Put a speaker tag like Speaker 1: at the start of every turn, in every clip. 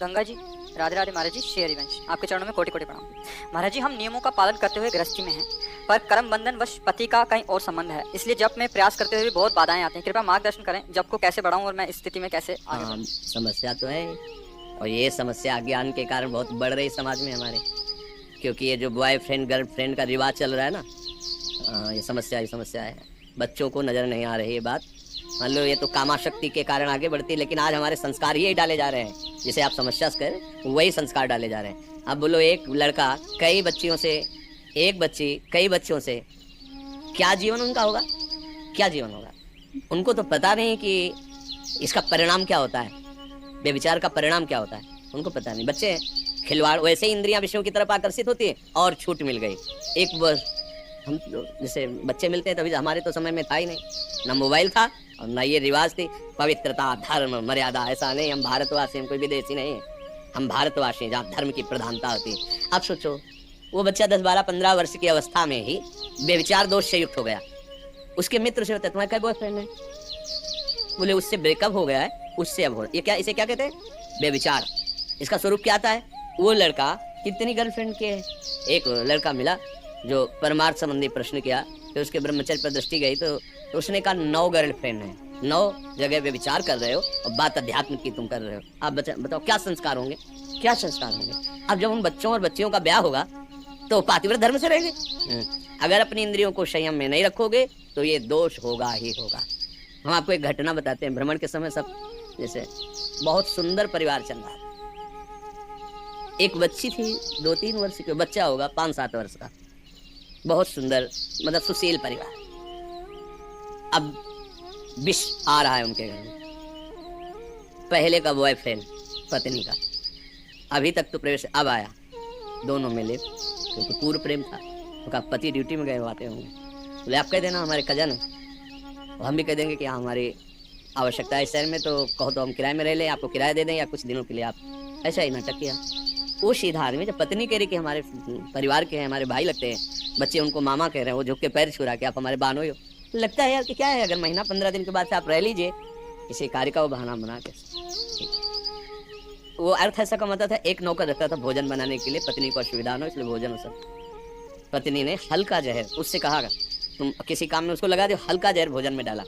Speaker 1: गंगा जी, राधे राधे महाराज जी। श्री हरिवंश, आपके चरणों में कोटि कोटि प्रणाम। महाराज जी, हम नियमों का पालन करते हुए गृहस्थी में हैं, पर कर्म बंधन वश पति का कहीं और संबंध है, इसलिए जब में प्रयास करते हुए भी बहुत बाधाएं आती हैं। कृपया मार्गदर्शन करें, जब को कैसे बढ़ाऊं और मैं इस स्थिति में कैसे आगे बढ़ूं।
Speaker 2: समस्या तो है, और ये समस्या अज्ञान के कारण बहुत बढ़ रही समाज में हमारे, क्योंकि ये जो बॉयफ्रेंड गर्लफ्रेंड का रिवाज चल रहा है ना, ये समस्या है। बच्चों को नजर नहीं आ रही ये बात। मान लो ये तो कामाशक्ति के कारण आगे बढ़ती है, लेकिन आज हमारे संस्कार यही डाले जा रहे हैं, जिसे आप समस्या से करें वही संस्कार डाले जा रहे हैं। अब बोलो, एक लड़का कई बच्चियों से, एक बच्ची कई बच्चों से, क्या जीवन उनका होगा, क्या जीवन होगा? उनको तो पता नहीं कि इसका परिणाम क्या होता है, बेविचार का परिणाम क्या होता है, उनको पता नहीं। बच्चे खिलवाड़, वैसे ही इंद्रियां विषयों की तरफ आकर्षित होती है और छूट मिल गई। एक वर्ष हम जैसे बच्चे मिलते हैं, तभी हमारे तो समय में था ही नहीं, ना मोबाइल था और ना ये रिवाज थी, पवित्रता धर्म मर्यादा, ऐसा नहीं। हम भारतवासी, हम कोई विदेशी नहीं है, हम भारतवासी हैं जहाँ धर्म की प्रधानता होती है। अब सोचो, वो बच्चा 10, 12, 15 वर्ष की अवस्था में ही बेविचार दोष से युक्त हो गया। उसके मित्र से होता, तुम्हारा क्या बॉयफ्रेंड है? बोले उससे ब्रेकअप हो गया है, उससे अब हो। ये क्या, इसे क्या कहते हैं? बेविचार। इसका स्वरूप क्या आता है? वो लड़का कितनी गर्लफ्रेंड के है? एक लड़का मिला जो परमार्थ संबंधी प्रश्न किया, तो उसके ब्रह्मचर्य पर दृष्टि गई, तो उसने कहा 9 गर्लफ्रेंड है, 9 जगह पे विचार कर रहे हो और बात अध्यात्म की तुम कर रहे हो। आप बताओ क्या संस्कार होंगे, क्या संस्कार होंगे? अब जब उन बच्चों और बच्चियों का ब्याह होगा तो पातिव्रत धर्म से रहेंगे। अगर अपनी इंद्रियों को संयम में नहीं रखोगे तो ये दोष होगा ही होगा। हम आपको एक घटना बताते हैं। भ्रमण के समय सब जैसे बहुत सुंदर परिवार चल रहा है। एक बच्ची थी, 2-3 वर्ष की, बच्चा होगा 5-7 वर्ष का, बहुत सुंदर, मतलब सुशील परिवार। अब विष आ रहा है उनके घर में, पहले का बॉयफ्रेंड पत्नी का, अभी तक तो प्रवेश, अब आया, दोनों मिले क्योंकि पूर्व प्रेम था। उनका पति ड्यूटी में गए आते होंगे, बोले आप कह देना हमारे कजन है, हम भी कह देंगे कि हाँ हमारी आवश्यकता है शहर में, तो कहो तो हम किराए में रह लें, आपको किराया दे दें या कुछ दिनों के लिए आप। ऐसा ही नाटक किया। वो सीधा आदमी, जब पत्नी कह रही कि हमारे परिवार के हैं, हमारे भाई लगते हैं, बच्चे उनको मामा कह रहे हैं, वो झुक के पैर छू रहा कि आप हमारे बानो हो। लगता है यार कि क्या है, अगर महीना 15 दिन के बाद से आप रह लीजिए, इसी कार्य का वो बहाना बना के। वो अर्थ ऐसा कमाता था, एक नौकर रखता था भोजन बनाने के लिए, पत्नी को असुविधा हो इसलिए भोजन सब। पत्नी ने हल्का जहर, उससे कहा तुम किसी काम में उसको लगा दो, हल्का जहर भोजन में डाला,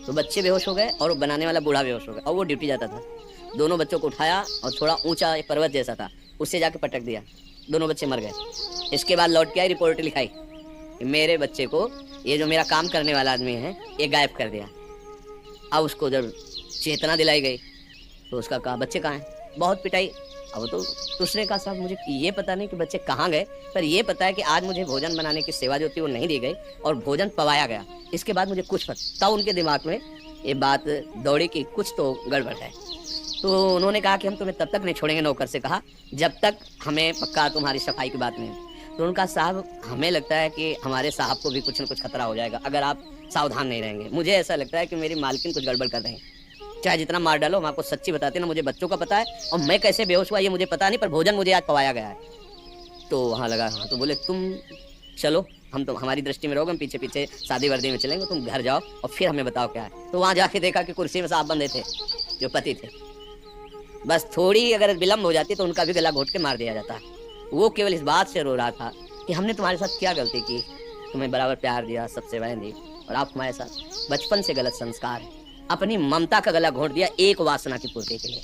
Speaker 2: तो बच्चे बेहोश हो गए और बनाने वाला बूढ़ा बेहोश हो गया, और वो ड्यूटी जाता था। दोनों बच्चों को उठाया और थोड़ा ऊंचा एक पर्वत जैसा था, उससे जाके पटक दिया, दोनों बच्चे मर गए। इसके बाद लौट के आई, रिपोर्ट लिखाई, मेरे बच्चे को ये जो मेरा काम करने वाला आदमी है ये गायब कर दिया। अब उसको जब चेतना दिलाई गई तो उसका कहा बच्चे कहाँ हैं, बहुत पिटाई। अब तो उसने कहा साहब मुझे ये पता नहीं कि बच्चे कहाँ गए, पर ये पता है कि आज मुझे भोजन बनाने की सेवा जो थी वो नहीं दी गई और भोजन पवाया गया। इसके बाद मुझे कुछ पता, तब उनके दिमाग में ये बात दौड़ी कि कुछ तो गड़बड़ है। तो उन्होंने कहा कि हम तुम्हें तब तक नहीं छोड़ेंगे, नौकर से कहा, जब तक हमें पक्का तुम्हारी सफाई की बात नहीं। तो उनका साहब हमें लगता है कि हमारे साहब को भी कुछ न कुछ खतरा हो जाएगा अगर आप सावधान नहीं रहेंगे। मुझे ऐसा लगता है कि मेरी मालकिन कुछ गड़बड़ कर रहे हैं, चाहे जितना मार डालो, हम आपको सच्ची बताते ना, मुझे बच्चों का पता है और मैं कैसे बेहोश हुआ ये मुझे पता नहीं, पर भोजन मुझे आज पवाया गया है। तो वहाँ लगा, हाँ, तो बोले तुम चलो, हम तो हमारी दृष्टि में रहोगे, हम पीछे पीछे शादी वर्दी में चलेंगे, तुम घर जाओ और फिर हमें बताओ क्या है। तो वहाँ जाके देखा कि कुर्सी में साहब बंधे थे जो पति थे, बस थोड़ी अगर विलम्ब हो जाती तो उनका भी गला घोट के मार दिया जाता। वो केवल इस बात से रो रहा था कि हमने तुम्हारे साथ क्या गलती की, तुम्हें बराबर प्यार दिया, सब सेवाएं दी, और आप हमारे साथ बचपन से गलत संस्कार है, अपनी ममता का गला घोट दिया एक वासना की पूर्ति के लिए।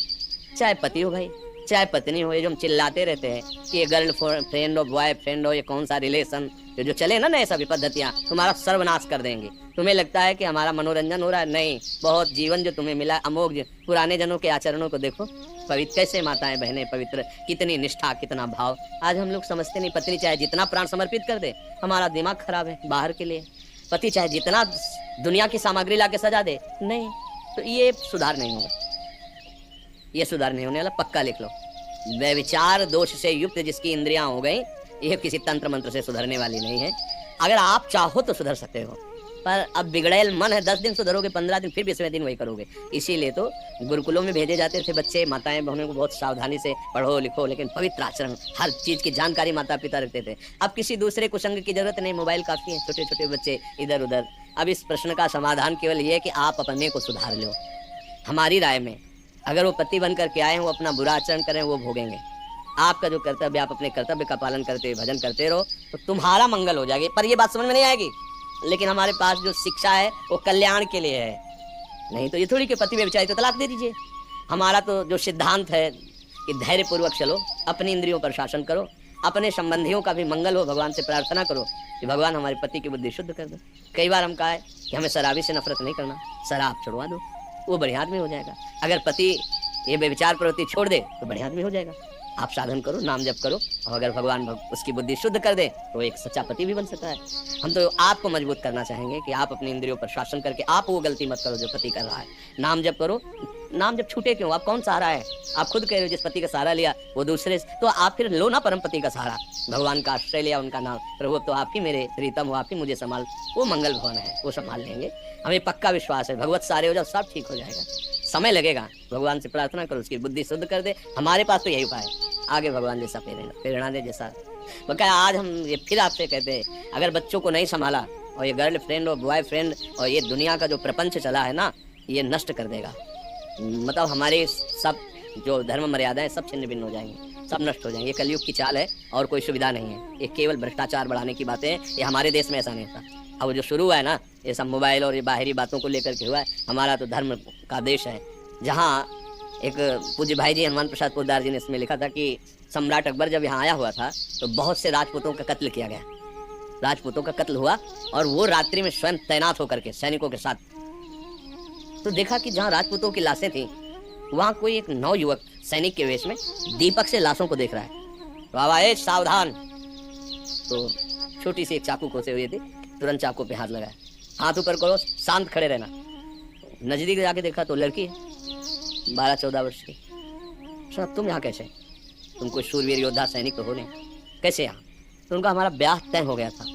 Speaker 2: चाहे पति हो भाई, चाहे पत्नी हो, ये जो हम चिल्लाते रहते हैं कि ये गर्ल फ्रेंड हो, बॉय फ्रेंड हो, ये कौन सा रिलेशन जो चले ना नए सभी पद्धतियाँ तुम्हारा सर्वनाश कर देंगे। तुम्हें लगता है कि हमारा मनोरंजन हो रहा है, नहीं, बहुत जीवन जो तुम्हें मिला अमोघ। पुराने जनों के आचरणों को देखो, पवित्र कैसे माताएं बहनें पवित्र, कितनी निष्ठा, कितना भाव। आज हम लोग समझते नहीं, पत्नी चाहे जितना प्राण समर्पित कर दे, हमारा दिमाग खराब है बाहर के लिए, पति चाहे जितना दुनिया की सामग्री ला के सजा दे, नहीं, तो ये सुधार नहीं होगा, ये सुधार नहीं होने वाला, पक्का लिख लो। व्यभिचार दोष से युक्त जिसकी इंद्रियां हो गई, ये किसी तंत्र मंत्र से सुधरने वाली नहीं है। अगर आप चाहो तो सुधर सकते हो, पर अब बिगड़ेल मन है, 10 दिन सुधरोगे, 15 दिन, फिर 20वें दिन वही करोगे। इसीलिए तो गुरुकुलों में भेजे जाते थे बच्चे, माताएं बहनों को बहुत सावधानी से पढ़ो लिखो, लेकिन पवित्र आचरण, हर चीज की जानकारी माता पिता रखते थे। अब किसी दूसरे कुसंग की जरूरत नहीं, मोबाइल काफी है, छोटे छोटे बच्चे इधर उधर। अब इस प्रश्न का समाधान केवल ये है कि आप अपने को सुधार लो। हमारी राय में अगर वो पति बन करके आए वो अपना बुरा आचरण करें वो भोगेंगे। आपका जो कर्तव्य, आप अपने कर्तव्य का पालन करते हुए भजन करते रहो तो तुम्हारा मंगल हो जाएगी। पर ये बात समझ में नहीं आएगी, लेकिन हमारे पास जो शिक्षा है वो कल्याण के लिए है। नहीं तो ये थोड़ी कि पति व्यभिचारी तो तलाक दे दीजिए। हमारा तो जो सिद्धांत है कि धैर्य पूर्वक चलो, अपनी इंद्रियों पर शासन करो, अपने संबंधियों का भी मंगल हो, भगवान से प्रार्थना करो कि भगवान हमारे पति की बुद्धि शुद्ध कर दो। कई बार हम कहा है कि हमें शराबी से नफरत नहीं करना, शराब छुड़वा दो, वो बढ़िया आदमी हो जाएगा। अगर पति ये व्यभिचार प्रवृत्ति छोड़ दे तो बढ़िया आदमी हो जाएगा। आप साधन करो, नाम जप करो, और अगर भगवान उसकी बुद्धि शुद्ध कर दे तो एक सच्चा पति भी बन सकता है। हम तो आपको मजबूत करना चाहेंगे कि आप अपनी इंद्रियों पर शासन करके आप वो गलती मत करो जो पति कर रहा है। नाम जप करो, नाम जब छूटे क्यों, आप कौन सहारा है? आप खुद कह रहे हो जिस पति का सहारा लिया वो दूसरे, तो आप फिर लो ना परम पति का सहारा, भगवान का आश्रय लिया, उनका नाम, प्रभु तो आप ही मेरे प्रीतम हो, आप ही मुझे संभाल। वो मंगल भवन है, वो संभाल लेंगे, हमें पक्का विश्वास है। भगवत सारे हो जाओ, सब ठीक हो जाएगा। समय लगेगा, भगवान से प्रार्थना करो उसकी बुद्धि शुद्ध कर दे। हमारे पास तो यही उपाय है, आगे भगवान जैसा प्रेरणा दे जैसा। बकाया आज हम ये फिर आपसे कहते हैं, अगर बच्चों को नहीं संभाला और ये गर्ल फ्रेंड और बॉय फ्रेंड और ये दुनिया का जो प्रपंच चला है ना, ये नष्ट कर देगा। मतलब हमारे सब जो धर्म मर्यादाएं सब छिन्न भिन्न हो जाएंगी, सब नष्ट हो जाएंगे। ये कलयुग की चाल है और कोई सुविधा नहीं है। ये केवल भ्रष्टाचार बढ़ाने की बातें हैं। ये हमारे देश में ऐसा नहीं था। अब जो शुरू हुआ है ना, ये सब मोबाइल और ये बाहरी बातों को लेकर के हुआ है। हमारा तो धर्म का देश है, जहाँ एक पूज्य भाई जी हनुमान प्रसाद पोद्दार जी ने इसमें लिखा था कि सम्राट अकबर जब यहाँ आया हुआ था तो बहुत से राजपूतों का कत्ल किया गया। राजपूतों का कत्ल हुआ और वो रात्रि में स्वयं तैनात होकर के सैनिकों के साथ, तो देखा कि जहाँ राजपूतों की लाशें थी वहाँ कोई एक नवयुवक सैनिक के वेश में दीपक से लाशों को देख रहा है। बाबा ए सावधान, तो छोटी सी एक चाकू खोसे हुई थी, तुरंत चाकू पे हाथ लगाया, हाथ ऊपर करो, शांत खड़े रहना। नजदीक जाके देखा तो लड़की है 12-14 वर्ष की। सुना तुम यहाँ कैसे, तुम कोई शूरवीर योद्धा सैनिक तो हो नहीं, कैसे यहाँ? तो उनका हमारा ब्याह तय हो गया था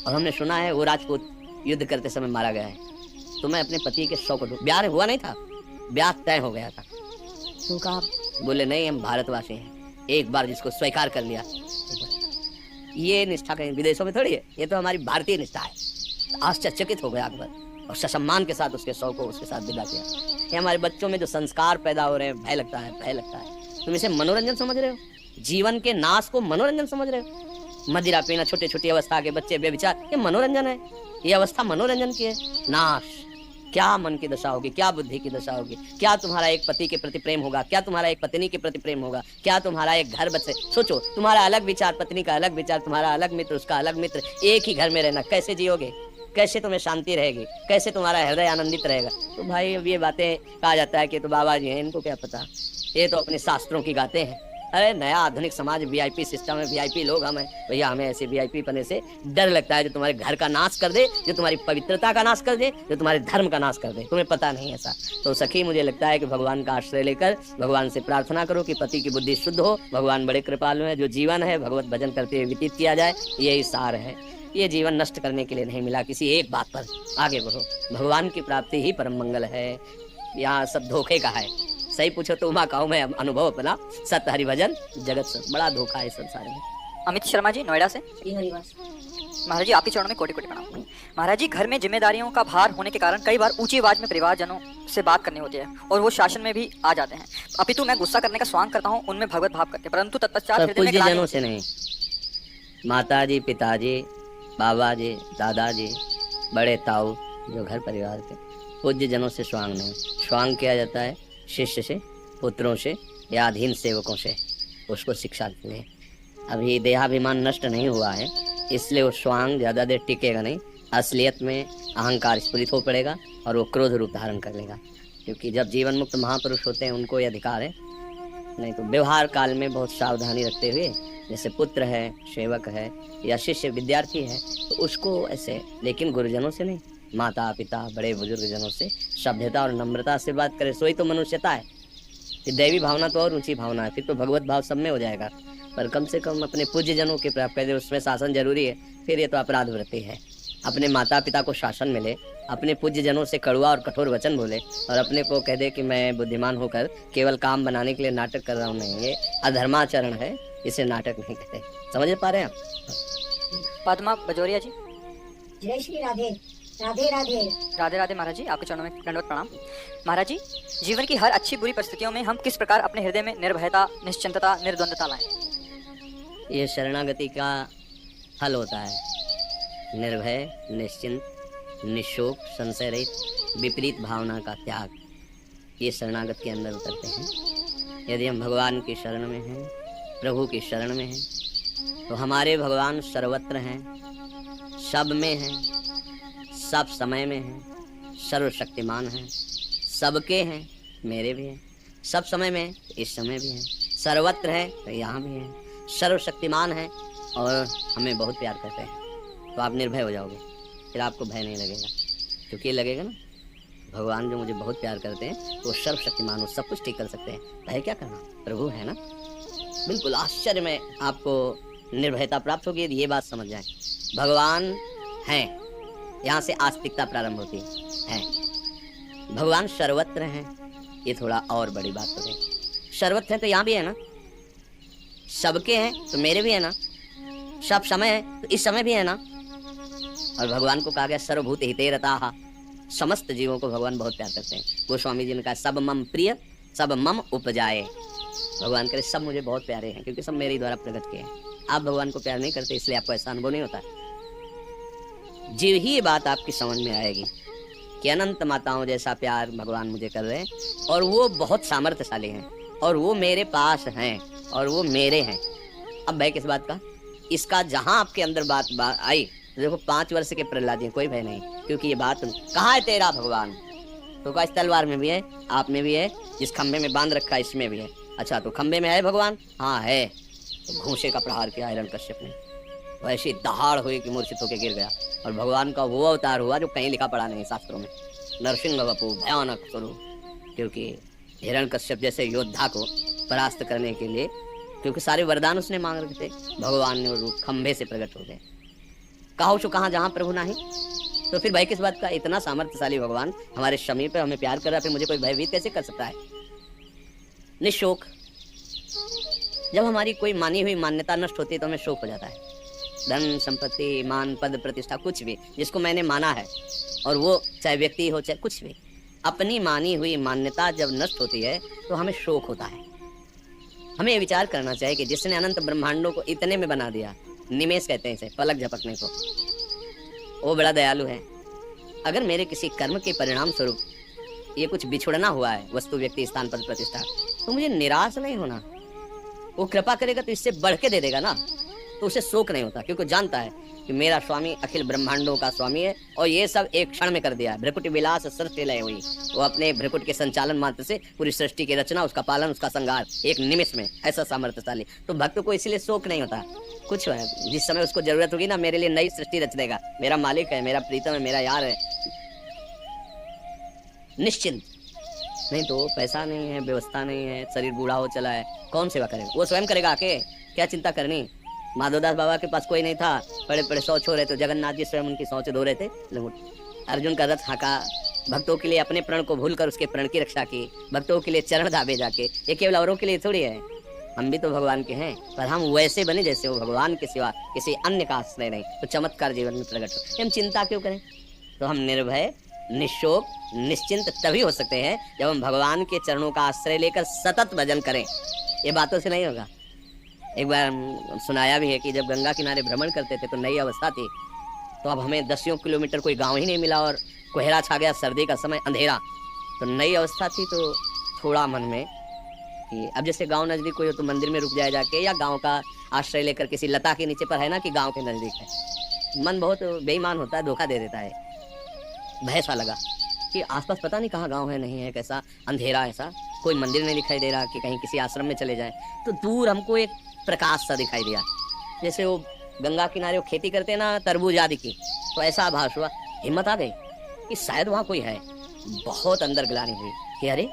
Speaker 2: और हमने सुना है वो राजपूत युद्ध करते समय मारा गया है, तो मैं अपने पति के शौक को, ब्याह हुआ नहीं था, ब्याह तय हो गया था। तो कहा, बोले नहीं हम भारतवासी हैं, एक बार जिसको स्वीकार कर लिया। ये निष्ठा कहीं विदेशों में थोड़ी है, ये तो हमारी भारतीय निष्ठा है। आश्चर्यचकित हो गया अकबर और ससम्मान के साथ उसके शौक को उसके साथ विदा किया। ये हमारे बच्चों में जो संस्कार पैदा हो रहे हैं, भय लगता है, भय लगता है। तुम इसे मनोरंजन समझ रहे हो, जीवन के नाश को मनोरंजन समझ रहे हो। मदिरा पीना, छोटे छोटी अवस्था के बच्चे व्यभिचार, ये मनोरंजन है, ये अवस्था मनोरंजन की है। नाश, क्या मन की दशा होगी, क्या बुद्धि की दशा होगी, क्या तुम्हारा एक पति के प्रति प्रेम होगा, क्या तुम्हारा एक पत्नी के प्रति प्रेम होगा, क्या तुम्हारा एक घर बच्चे। सोचो, तुम्हारा अलग विचार, पत्नी का अलग विचार, तुम्हारा अलग मित्र, उसका अलग मित्र, एक ही घर में रहना, कैसे जियोगे? कैसे तुम्हें शांति रहेगी? कैसे तुम्हारा हृदय आनंदित रहेगा? तो भाई अब ये बातें कहा जाता है कि तो बाबा जी हैं, इनको क्या पता, ये तो अपने शास्त्रों की गाते हैं। अरे नया आधुनिक समाज, वीआईपी सिस्टम है, वीआईपी लोग हम हैं भैया, हमें ऐसे वीआईपी पने से डर लगता है जो तुम्हारे घर का नाश कर दे, जो तुम्हारी पवित्रता का नाश कर दे, जो तुम्हारे धर्म का नाश कर दे। तुम्हें पता नहीं ऐसा। तो सखी, मुझे लगता है कि भगवान का आश्रय लेकर भगवान से प्रार्थना करो कि पति की बुद्धि शुद्ध हो। भगवान बड़े कृपालु है। जो जीवन है भगवत भजन करते हुए व्यतीत किया जाए, यही सार है। ये जीवन नष्ट करने के लिए नहीं मिला, किसी एक बात पर आगे बढ़ो। भगवान की प्राप्ति ही परम मंगल है। यहाँ सब धोखे का है। सही पूछो तो उमा कहूँ मैं अनुभव अपना, सत्य हरिभजन जगत से बड़ा धोखा है संसार में।
Speaker 1: अमित शर्मा जी, नोएडा से। महाराज जी, आपके चरणों में कोटि कोटि प्रणाम। महाराज जी, घर में जिम्मेदारियों का भार होने के कारण कई बार ऊंची आवाज में परिवारजनों से बात करनी होती है और वो शासन में भी आ जाते हैं। अपितु मैं गुस्सा करने का स्वांग करता हूँ, उनमें भगवत भाव करके, परंतु तत्पश्चात हृदय में
Speaker 2: पूज्यजनों से नहीं, माताजी, पिताजी, बाबा जी, दादाजी, बड़े ताऊ जो घर परिवार के, पूज्यजनों से स्वांग नहीं। स्वांग किया जाता है शिष्य से, पुत्रों से या अधीन सेवकों से, उसको शिक्षा दें। अभी देहाभिमान नष्ट नहीं हुआ है, इसलिए वो स्वांग ज़्यादा देर टिकेगा नहीं। असलियत में अहंकार स्फुरित हो पड़ेगा और वो क्रोध रूप धारण कर लेगा, क्योंकि जब जीवन मुक्त महापुरुष होते हैं उनको ये अधिकार है। नहीं तो व्यवहार काल में बहुत सावधानी रखते हुए, जैसे पुत्र है, सेवक है या शिष्य विद्यार्थी है, तो उसको ऐसे, लेकिन गुरुजनों से नहीं, माता पिता बड़े बुजुर्ग जनों से सभ्यता और नम्रता से बात करें, सोई तो मनुष्यता है। फिर दैवी भावना तो और ऊंची भावना है, फिर तो भगवत भाव सब में हो जाएगा। पर कम से कम अपने पूज्य जनों के प्राप्त कर, उसमें शासन जरूरी है। फिर ये तो अपराध वृत्ति है। अपने माता पिता को शासन मिले, अपने पूज्य जनों से कड़वा और कठोर वचन बोले और अपने को कह दे कि मैं बुद्धिमान होकर केवल काम बनाने के लिए नाटक कर रहा हूँ, नहीं, ये अधर्माचरण है, इसे नाटक नहीं कहते। समझ पा रहे हैं आप?
Speaker 1: पद्मा बजोरिया जी।
Speaker 3: जय श्री राधे। राधे राधे।
Speaker 1: राधे राधे महाराज जी, आपके चरणों में दंडवत प्रणाम। महाराज जी, जीवन की हर अच्छी बुरी परिस्थितियों में हम किस प्रकार अपने हृदय में निर्भयता, निश्चिंतता, निर्द्वंदता लाएं?
Speaker 2: ये शरणागति का फल होता है। निर्भय, निश्चिंत, निशोक, संशय रहित, विपरीत भावना का त्याग, ये शरणागत के अंदर उतरते हैं। यदि हम भगवान की शरण में हैं, प्रभु की शरण में हैं, तो हमारे भगवान सर्वत्र हैं, सब में हैं, सब समय में हैं, सर्वशक्तिमान हैं, सबके हैं, मेरे भी हैं, सब समय में, इस समय भी हैं, सर्वत्र हैं तो यहाँ भी हैं, सर्वशक्तिमान हैं और हमें बहुत प्यार करते हैं। तो आप निर्भय हो जाओगे, फिर आपको भय नहीं लगेगा, क्योंकि ये लगेगा ना भगवान जो मुझे बहुत प्यार करते हैं वो सर्वशक्तिमान, वो सब कुछ ठीक कर सकते हैं, भय क्या करना, प्रभु है ना। बिल्कुल आश्चर्य में आपको निर्भयता प्राप्त होगी यदि ये बात समझ जाए, भगवान हैं, यहाँ से आस्तिकता प्रारंभ होती है। भगवान सर्वत्र हैं, ये थोड़ा और बड़ी बात हो गई। सर्वत्र है तो यहाँ भी है ना, सबके हैं तो मेरे भी है ना, सब समय है तो इस समय भी है ना। और भगवान को कहा गया सर्वभूत हिते रताः, समस्त जीवों को भगवान बहुत प्यार करते हैं। गोस्वामी जी ने कहा सब मम प्रिय सब मम उपजाए, भगवान करे सब मुझे बहुत प्यारे हैं क्योंकि सब मेरे द्वारा प्रकट किए हैं। आप भगवान को प्यार नहीं करते इसलिए आपको ऐसा अनुभव नहीं होता। जीव ही ये बात आपकी समझ में आएगी कि अनंत माताओं जैसा प्यार भगवान मुझे कर रहे हैं और वो बहुत सामर्थ्यशाली हैं और वो मेरे पास हैं और वो मेरे हैं। अब भय किस बात का, इसका जहां आपके अंदर बात आई, देखो 5 वर्ष के प्रहलाद जी कोई भय नहीं, क्योंकि ये बात कहाँ है तेरा भगवान, तो कहा इस तलवार में भी है, आप में भी है, जिस खंबे में बांध रखा है इसमें भी है। अच्छा तो खंबे में है भगवान, हाँ है। तो घूंसे का प्रहार किया हिरण्यकश्यप ने, वैसी दहाड़ हुई कि मूर्छित होकर गिर गया। और भगवान का वो अवतार हुआ जो कहीं लिखा पड़ा नहीं शास्त्रों में, नरसिंह वपु भयानक स्वरूप, क्योंकि हिरण्यकश्यप जैसे योद्धा को परास्त करने के लिए, क्योंकि सारे वरदान उसने मांग रखे थे, भगवान ने वो खंभे से प्रकट हो गए। कहो छो कहाँ जहाँ प्रभु नहीं, तो फिर भय किस बात का, इतना सामर्थ्यशाली भगवान हमारे समीप है, हमें प्यार कर रहा है, फिर मुझे कोई भयभीत कैसे कर सकता है। निशोक, जब हमारी कोई मानी हुई मान्यता नष्ट होती है तो हमें शोक हो जाता है। धन संपत्ति मान पद प्रतिष्ठा कुछ भी जिसको मैंने माना है, और वो चाहे व्यक्ति हो चाहे कुछ भी, अपनी मानी हुई मान्यता जब नष्ट होती है तो हमें शोक होता है। हमें ये विचार करना चाहिए कि जिसने अनंत ब्रह्मांडों को इतने में बना दिया, निमेष कहते हैं इसे, पलक झपकने को, वो बड़ा दयालु है। अगर मेरे किसी कर्म के परिणाम स्वरूप ये कुछ बिछुड़ना हुआ है, वस्तु व्यक्ति स्थान पद प्रतिष्ठा, तो मुझे निराश नहीं होना। वो कृपा करेगा तो इससे बढ़ के दे देगा ना, तो उसे शोक नहीं होता, क्योंकि जानता है कि मेरा स्वामी अखिल ब्रह्मांडों का स्वामी है और ये सब एक क्षण में कर दिया है। भ्रकुटी विलास सृष्टि लय हुई, वो अपने भ्रकुट के संचालन मात्र से पूरी सृष्टि की रचना, उसका पालन, उसका संहार एक निमिष में, ऐसा सामर्थ्यशाली। तो भक्त को इसलिए शोक नहीं होता। कुछ है जिस समय उसको जरूरत होगी ना, मेरे लिए नई सृष्टि रच देगा, मेरा मालिक है, मेरा प्रीतम है, मेरा यार है, निश्चिंत। नहीं तो पैसा नहीं है, व्यवस्था नहीं है, शरीर बूढ़ा हो चला है, कौन सेवा करेगा, वो स्वयं करेगा आके, क्या चिंता करनी। माधवदास बाबा के पास कोई नहीं था, बड़े बड़े शौच हो रहे थे, जगन्नाथ जी स्वयं उनकी शौच धो रहे थे। अर्जुन का रथ हाँका, भक्तों के लिए अपने प्रण को भूलकर उसके प्रण की रक्षा की, भक्तों के लिए चरण दाबे जाके, ये केवल औरों के लिए थोड़ी है, हम भी तो भगवान के हैं, पर हम वैसे बने जैसे वो भगवान के सिवा किसी अन्य का आश्रय नहीं, तो चमत्कार जीवन में प्रकट हो। हम चिंता क्यों करें, तो हम निर्भय निशोक निश्चिंत तभी हो सकते हैं जब हम भगवान के चरणों का आश्रय लेकर सतत भजन करें। ये बातों से नहीं होगा। एक बार सुनाया भी है कि जब गंगा किनारे भ्रमण करते थे तो नई अवस्था थी, तो अब हमें 10 किलोमीटर कोई गांव ही नहीं मिला और कोहरा छा गया, सर्दी का समय, अंधेरा, तो नई अवस्था थी, तो थोड़ा मन में कि अब जैसे गांव नजदीक कोई हो तो मंदिर में रुक जाए जाके, या गांव का आश्रय लेकर किसी लता के नीचे पर है ना कि गांव के नजदीक है। मन बहुत बेईमान होता है, धोखा दे देता है। भय सा लगा कि आसपास पता नहीं कहाँ गांव है, नहीं है, कैसा अंधेरा, ऐसा कोई मंदिर नहीं दिखाई दे रहा कि कहीं किसी आश्रम में चले जाए। तो दूर हमको एक प्रकाश सा दिखाई दिया, जैसे वो गंगा किनारे वो खेती करते हैं ना तरबूज आदि की, तो ऐसा आभास हुआ। हिम्मत आ गई कि शायद वहाँ कोई है। बहुत अंदर ग्लानि हुई कि अरे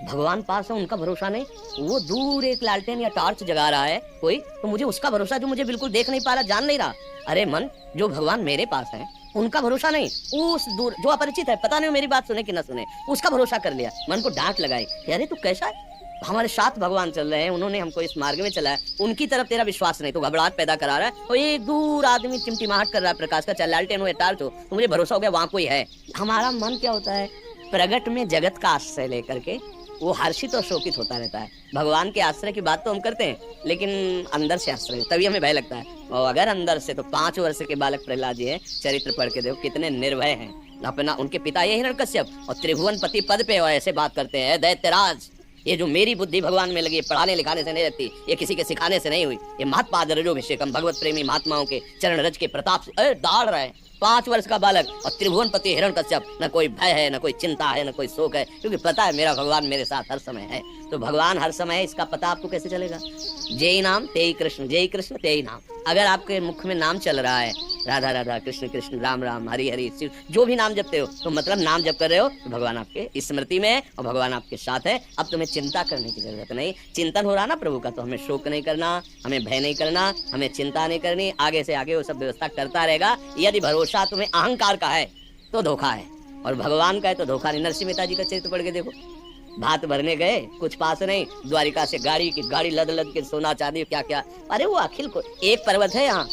Speaker 2: भगवान पास है, उनका भरोसा नहीं, वो दूर एक लालटेन या टॉर्च जगा रहा है कोई, तो मुझे उसका भरोसा जो मुझे बिल्कुल देख नहीं पा रहा, जान नहीं रहा। अरे मन, जो भगवान मेरे पास है उनका भरोसा नहीं, उस दूर जो अपरिचित है, पता नहीं मेरी बात सुने कि ना सुने, उसका भरोसा कर लिया। मन को डांट लगाई, अरे तू कैसा है, हमारे साथ भगवान चल रहे हैं, उन्होंने हमको इस मार्ग में चलाया, उनकी तरफ तेरा विश्वास नहीं तो घबराहट पैदा करा रहा है। और एक दूर आदमी टिमटिमाहट कर रहा है प्रकाश का, चाहे लालटेन हो या टार्च हो, तो मुझे भरोसा हो गया वहां कोई है। हमारा मन क्या होता है, प्रगट में जगत का आश्रय लेकर के वो हर्षित और शोकित होता रहता है। भगवान के आश्रय की बात तो हम करते हैं, लेकिन अंदर से आश्रय, तभी हमें भय लगता है। और अगर अंदर से, तो 5 वर्ष के बालक प्रहलाद जी है, चरित्र पढ़ के देखो कितने निर्भय हैं। अपना उनके पिता ये हिरण्यकश्यप और त्रिभुवन पति पद पे और ऐसे बात करते हैं, दैत्यराज ये जो मेरी बुद्धि भगवान में लगी, पढ़ाने लिखाने से नहीं लगती, ये किसी के सिखाने से नहीं हुई, ये महात्मा रजोभिषेकम भगवत प्रेमी महात्माओं के चरण रज के प्रताप से दाड़ रहा है। 5 वर्ष का बालक और त्रिभुवन पति हिरण्यकश्यप, न कोई भय है, न कोई चिंता है, न कोई शोक है, क्योंकि पता है मेरा भगवान मेरे साथ हर समय है। तो भगवान हर समय है, इसका पता आपको कैसे चलेगा? जय नाम तेई कृष्ण, जय कृष्ण तेई नाम। अगर आपके मुख में नाम चल रहा है, राधा राधा कृष्ण कृष्ण राम राम हरि हरि शिव, जो भी नाम जपते हो, तो मतलब नाम जप कर रहे हो तो भगवान आपके स्मृति में है और भगवान आपके साथ है। अब तुम्हें चिंता करने की जरूरत नहीं। चिंतन हो रहा ना प्रभु का, तो हमें शोक नहीं करना, हमें भय नहीं करना, हमें चिंता नहीं करनी। आगे से आगे वो सब व्यवस्था करता रहेगा। यदि भरोसा तुम्हें अहंकार का है तो धोखा है, और भगवान का है तो धोखा नहीं। नरसिंह मेहता जी का चरित्र पढ़ के देखो, भात भरने गए, कुछ पास नहीं, द्वारिका से गाड़ी लद लद के सोना चांदी क्या क्या, अरे वो अखिल को एक पर्वत है यहाँ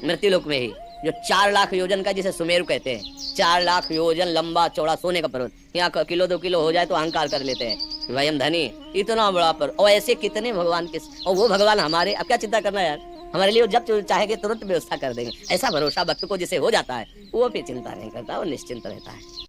Speaker 2: मृत्युलोक में ही, जो 4 लाख योजन का, जिसे सुमेरु कहते हैं, 4 लाख योजन लंबा चौड़ा सोने का पर्वत, यहाँ किलो 2 किलो हो जाए तो अहंकार कर लेते हैं भाई हम धनी, इतना बड़ा पर। और ऐसे कितने भगवान के, और वो भगवान हमारे, अब क्या चिंता करना यार, हमारे लिए जब चाहेंगे तुरंत व्यवस्था कर देंगे। ऐसा भरोसा भक्त को जिसे हो जाता है, वो फिर चिंता नहीं करता, वो निश्चिंत रहता है।